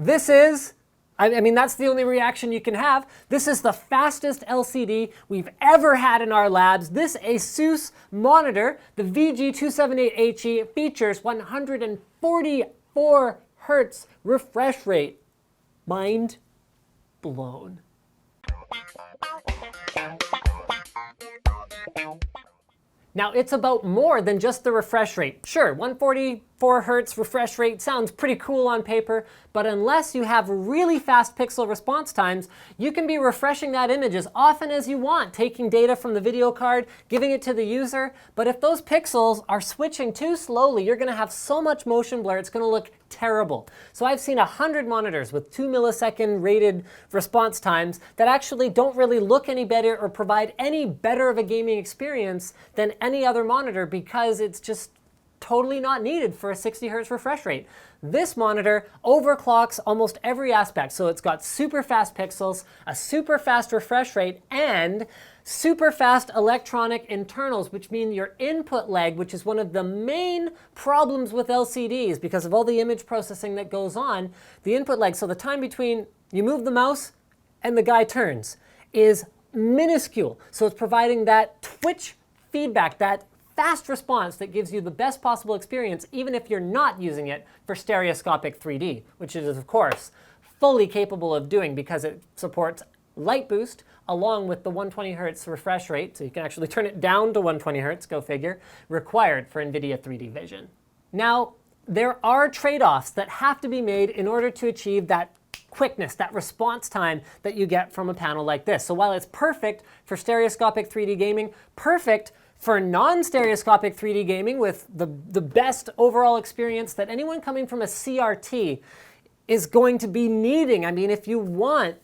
this is, I mean, that's the only reaction you can have. This is the fastest LCD we've ever had in our labs. This ASUS monitor, the VG278HE, features 144 Hz refresh rate. Mind blown. Now, it's about more than just the refresh rate. Sure, 144 Hz refresh rate sounds pretty cool on paper, but unless you have really fast pixel response times, you can be refreshing that image as often as you want, taking data from the video card, giving it to the user. But if those pixels are switching too slowly, you're going to have so much motion blur, it's going to look terrible. So I've seen 100 monitors with 2 millisecond rated response times that actually don't really look any better or provide any better of a gaming experience than any other monitor because it's just totally not needed for a 60 Hz refresh rate. This monitor overclocks almost every aspect. So it's got super fast pixels, a super fast refresh rate, and super fast electronic internals, which mean your input lag, which is one of the main problems with LCDs because of all the image processing that goes on, the input lag, so the time between you move the mouse and the guy turns, is minuscule. So it's providing that twitch feedback, that fast response that gives you the best possible experience, even if you're not using it for stereoscopic 3D, which it is, of course, fully capable of doing because it supports light boost along with the 120 Hz refresh rate, so you can actually turn it down to 120 Hz, go figure, required for NVIDIA 3D vision. Now, there are trade-offs that have to be made in order to achieve that quickness, that response time that you get from a panel like this. So while it's perfect for stereoscopic 3D gaming, perfect for non-stereoscopic 3D gaming with the best overall experience that anyone coming from a CRT is going to be needing. I mean, if you want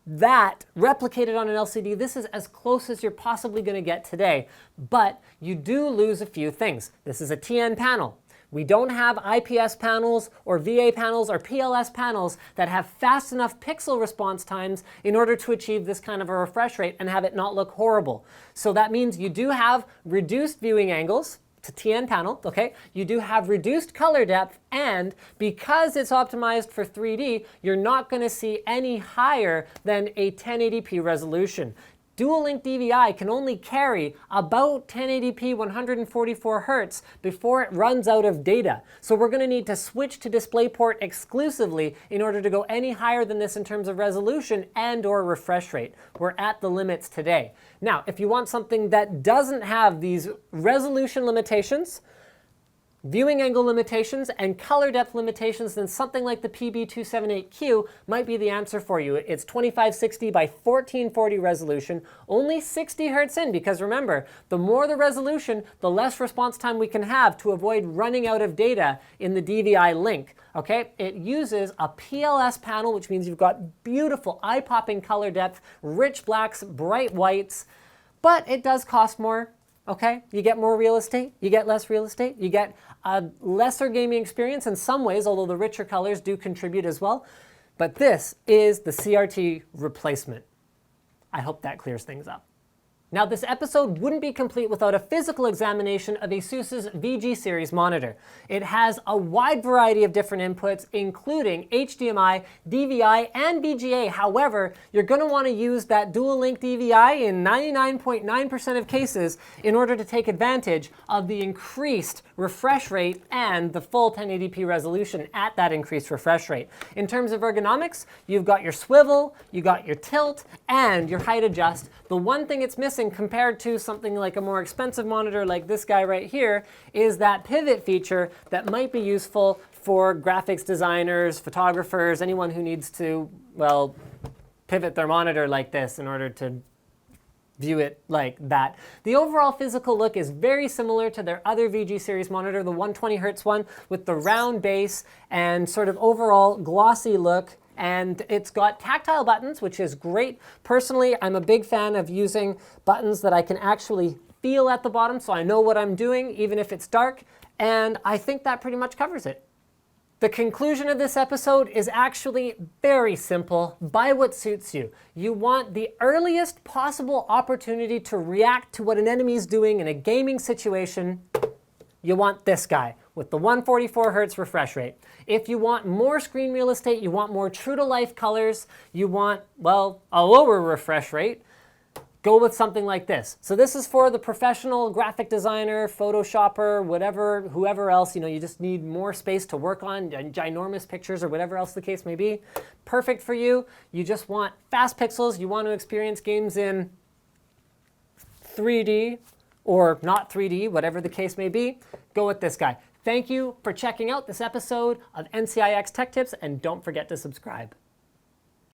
that replicated on an LCD, this is as close as you're possibly going to get today. But you do lose a few things. This is a TN panel. We don't have IPS panels or VA panels or PLS panels that have fast enough pixel response times in order to achieve this kind of a refresh rate and have it not look horrible. So that means you do have reduced viewing angles. It's a TN panel, okay? You do have reduced color depth, and because it's optimized for 3D, you're not going to see any higher than a 1080p resolution. Dual link DVI can only carry about 1080p 144 Hz before it runs out of data. So we're going to need to switch to DisplayPort exclusively in order to go any higher than this in terms of resolution and or refresh rate. We're at the limits today. Now, if you want something that doesn't have these resolution limitations, viewing angle limitations, and color depth limitations, then something like the PB278Q might be the answer for you. It's 2560 by 1440 resolution, only 60 Hz in, because remember, the more the resolution, the less response time we can have to avoid running out of data in the DVI link. Okay, it uses a PLS panel, which means you've got beautiful eye-popping color depth, rich blacks, bright whites, but it does cost more. Okay, you get more real estate, you get less real estate, you get a lesser gaming experience in some ways, although the richer colors do contribute as well. But this is the CRT replacement. I hope that clears things up. Now, this episode wouldn't be complete without a physical examination of ASUS's VG series monitor. It has a wide variety of different inputs, including HDMI, DVI, and VGA. However, you're going to want to use that dual link DVI in 99.9% of cases in order to take advantage of the increased refresh rate and the full 1080p resolution at that increased refresh rate. In terms of ergonomics, you've got your swivel, you got your tilt, and your height adjust. The one thing it's missing compared to something like a more expensive monitor like this guy right here is that pivot feature that might be useful for graphics designers, photographers, anyone who needs to, well, pivot their monitor like this in order to view it like that. The overall physical look is very similar to their other VG series monitor, the 120 Hz one, with the round base and sort of overall glossy look. And it's got tactile buttons, which is great. Personally, I'm a big fan of using buttons that I can actually feel at the bottom, so I know what I'm doing, even if it's dark. And I think that pretty much covers it. The conclusion of this episode is actually very simple. Buy what suits you. You want the earliest possible opportunity to react to what an enemy is doing in a gaming situation. you want this guy with the 144 Hz refresh rate. If you want more screen real estate, you want more true-to-life colors, you want, well, a lower refresh rate, go with something like this. So this is for the professional graphic designer, Photoshopper, whatever, whoever else, you just need more space to work on, ginormous pictures or whatever else the case may be. Perfect for you. You just want fast pixels. You want to experience games in 3D or not 3D, whatever the case may be. Go with this guy. Thank you for checking out this episode of NCIX Tech Tips, and don't forget to subscribe.